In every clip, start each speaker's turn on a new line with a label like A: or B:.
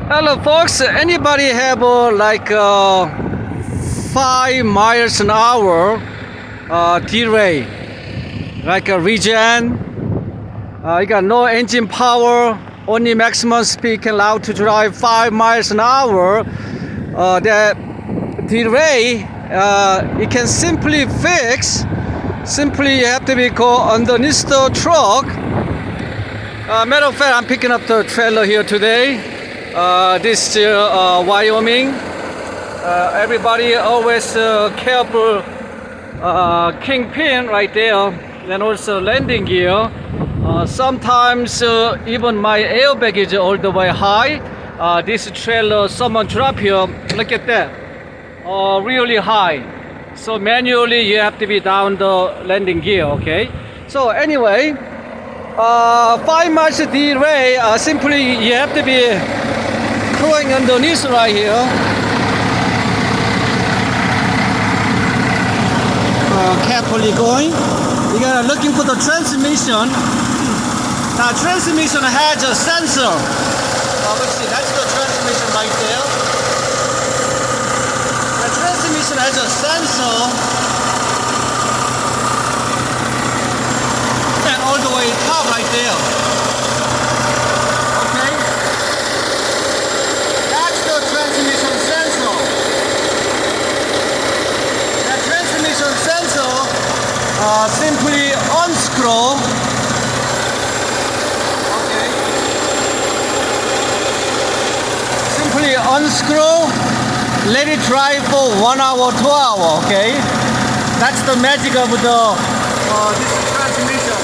A: Hello, folks. Anybody have 5 miles an hour Derate, like a regen? You got no engine power, only maximum speed can allow to drive 5 miles an hour. That Derate, you can simply fix. Simply, you have to be go underneath the truck. Matter of fact, I'm picking up the trailer here today. This is Wyoming. Everybody always careful. Kingpin right there, and also landing gear. Sometimes even my airbag is all the way high. This trailer, someone drop here. Look at that, really high. So manually you have to be down the landing gear. Okay. So anyway, 5 miles Derate. Simply you have to be going underneath right here. Carefully going. You gotta looking for the transmission. Now transmission has a sensor. Let's see, that's the transmission right there. The transmission has a sensor, and all the way top right there. Okay, that's the transmission sensor. The transmission sensor simply unscrew. Okay, simply unscrew. Let it drive for 1 hour, 2 hours. Okay, that's the magic of the this transmission.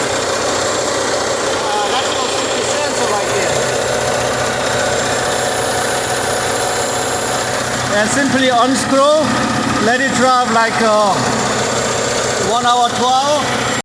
A: That's the sensor right there. And simply unscrew. Let it drive like 1 hour, 2 hours.